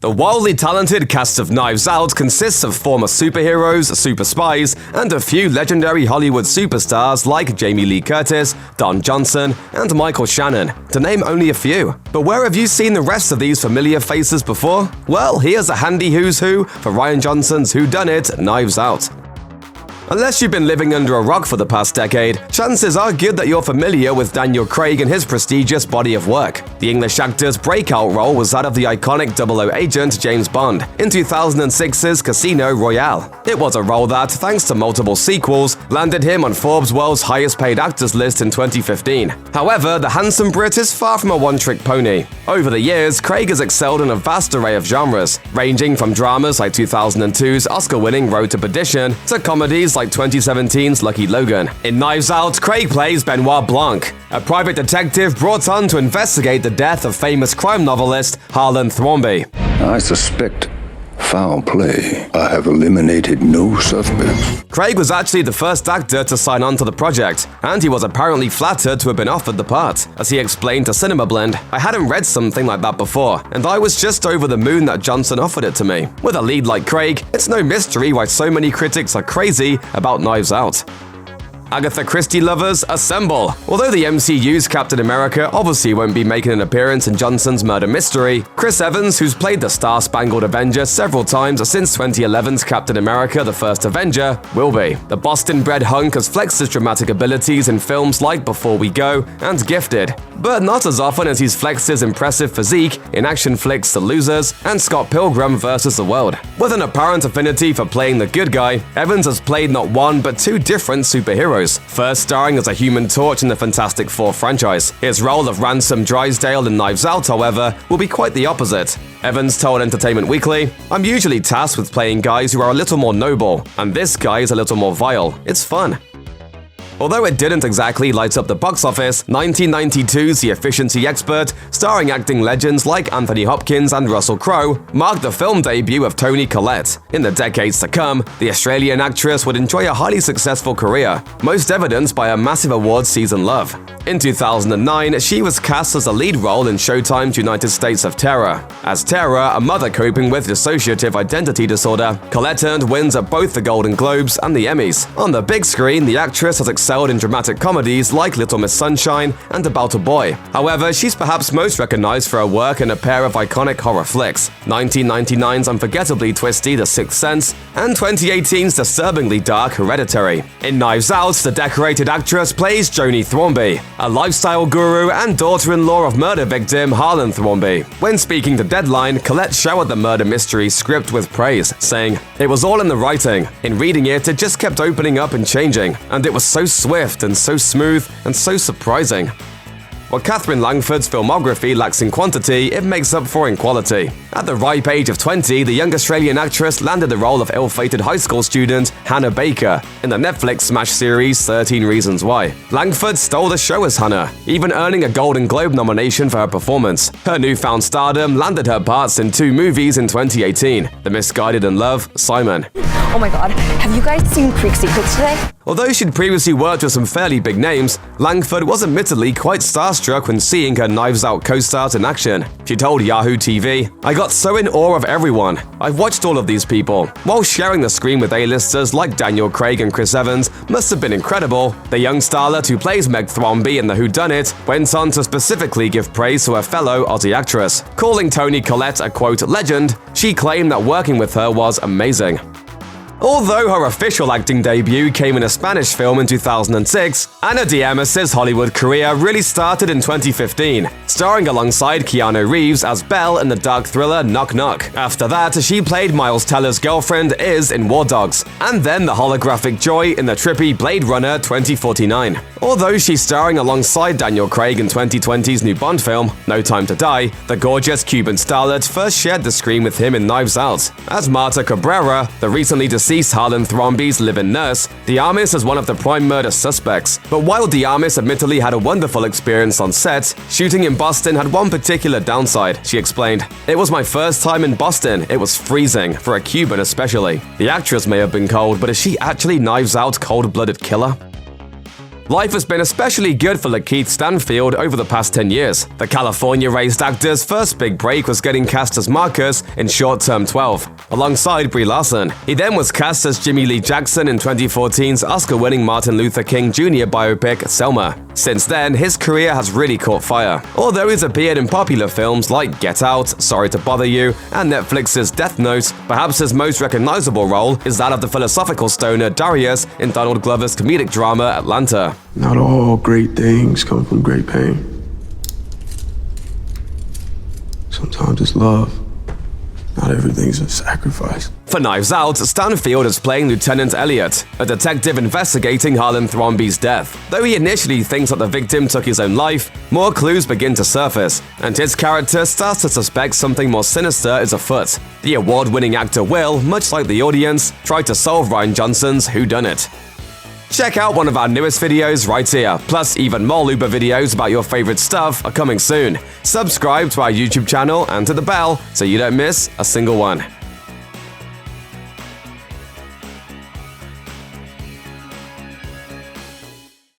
The wildly talented cast of Knives Out consists of former superheroes, super spies, and a few legendary Hollywood superstars like Jamie Lee Curtis, Don Johnson, and Michael Shannon, to name only a few. But where have you seen the rest of these familiar faces before? Well, here's a handy who's who for Rian Johnson's Whodunit Knives Out. Unless you've been living under a rock for the past decade, chances are good that you're familiar with Daniel Craig and his prestigious body of work. The English actor's breakout role was that of the iconic 00 agent James Bond in 2006's Casino Royale. It was a role that, thanks to multiple sequels, landed him on Forbes' world's highest paid actors list in 2015. However, the handsome Brit is far from a one-trick pony. Over the years, Craig has excelled in a vast array of genres, ranging from dramas like 2002's Oscar-winning Road to Perdition to comedies like 2017's Lucky Logan. In Knives Out, Craig plays Benoit Blanc, a private detective brought on to investigate the death of famous crime novelist Harlan Thrombey. I suspect foul play. I have eliminated no suspects. Craig was actually the first actor to sign on to the project, and he was apparently flattered to have been offered the part. As he explained to Cinema Blend, "I hadn't read something like that before, and I was just over the moon that Johnson offered it to me." With a lead like Craig, it's no mystery why so many critics are crazy about Knives Out. Agatha Christie lovers, assemble! Although the MCU's Captain America obviously won't be making an appearance in Johnson's murder mystery, Chris Evans, who's played the Star-Spangled Avenger several times since 2011's Captain America: The First Avenger, will be. The Boston-bred hunk has flexed his dramatic abilities in films like Before We Go and Gifted, but not as often as he's flexed his impressive physique in action flicks The Losers and Scott Pilgrim vs. the World. With an apparent affinity for playing the good guy, Evans has played not one but two different superheroes. First starring as a Human Torch in the Fantastic Four franchise. His role of Ransom Drysdale in Knives Out, however, will be quite the opposite. Evans told Entertainment Weekly, "I'm usually tasked with playing guys who are a little more noble, and this guy is a little more vile. It's fun." Although it didn't exactly light up the box office, 1992's The Efficiency Expert, starring acting legends like Anthony Hopkins and Russell Crowe, marked the film debut of Toni Collette. In the decades to come, the Australian actress would enjoy a highly successful career, most evidenced by a massive awards season love. In 2009, she was cast as a lead role in Showtime's United States of Terror. As Tara, a mother coping with dissociative identity disorder, Collette earned wins at both the Golden Globes and the Emmys. On the big screen, the actress has excelled in dramatic comedies like Little Miss Sunshine and About a Boy. However, she's perhaps most recognized for her work in a pair of iconic horror flicks, 1999's unforgettably twisty The Sixth Sense and 2018's disturbingly dark Hereditary. In Knives Out, the decorated actress plays Joni Thrombey, a lifestyle guru and daughter-in-law of murder victim Harlan Thrombey. When speaking to Deadline, Collette showered the murder mystery script with praise, saying, "It was all in the writing. In reading it, it just kept opening up and changing, and it was so swift and so smooth and so surprising." While Katherine Langford's filmography lacks in quantity, it makes up for in quality. At the ripe age of 20, the young Australian actress landed the role of ill-fated high school student Hannah Baker in the Netflix smash series 13 Reasons Why. Langford stole the show as Hannah, even earning a Golden Globe nomination for her performance. Her newfound stardom landed her parts in two movies in 2018, The Misguided in Love, Simon. Oh my god, have you guys seen Creek Secrets today? Although she'd previously worked with some fairly big names, Langford was admittedly quite starstruck when seeing her Knives Out co-stars in action. She told Yahoo TV, "I got so in awe of everyone. I've watched all of these people." While sharing the screen with A-listers like Daniel Craig and Chris Evans must have been incredible, the young starlet who plays Meg Thrombey in The Whodunit went on to specifically give praise to her fellow Aussie actress. Calling Toni Collette a quote legend, she claimed that working with her was amazing. Although her official acting debut came in a Spanish film in 2006, Ana de Armas' Hollywood career really started in 2015, starring alongside Keanu Reeves as Belle in the dark thriller Knock Knock. After that, she played Miles Teller's girlfriend Iz in War Dogs, and then the holographic Joy in the trippy Blade Runner 2049. Although she's starring alongside Daniel Craig in 2020's new Bond film, No Time to Die, the gorgeous Cuban starlet first shared the screen with him in Knives Out. As Marta Cabrera, the recently deceased Harlan Thrombey's live-in nurse, de Armas is one of the prime murder suspects. But while de Armas admittedly had a wonderful experience on set, shooting in Boston had one particular downside, she explained. "It was my first time in Boston. It was freezing, for a Cuban especially. The actress may have been cold, but is she actually Knives Out cold-blooded killer?" Life has been especially good for Lakeith Stanfield over the past 10 years. The California-raised actor's first big break was getting cast as Marcus in Short Term 12, alongside Brie Larson. He then was cast as Jimmy Lee Jackson in 2014's Oscar-winning Martin Luther King Jr. biopic Selma. Since then, his career has really caught fire. Although he's appeared in popular films like Get Out, Sorry to Bother You, and Netflix's Death Note, perhaps his most recognizable role is that of the philosophical stoner Darius in Donald Glover's comedic drama Atlanta. Not all great things come from great pain. Sometimes it's love. Not everything's a sacrifice. For Knives Out, Stanfield is playing Lieutenant Elliot, a detective investigating Harlan Thrombey's death. Though he initially thinks that the victim took his own life, more clues begin to surface, and his character starts to suspect something more sinister is afoot. The award-winning actor will, much like the audience, try to solve Rian Johnson's whodunit. Check out one of our newest videos right here, plus even more Looper videos about your favorite stuff are coming soon. Subscribe to our YouTube channel and to the bell so you don't miss a single one.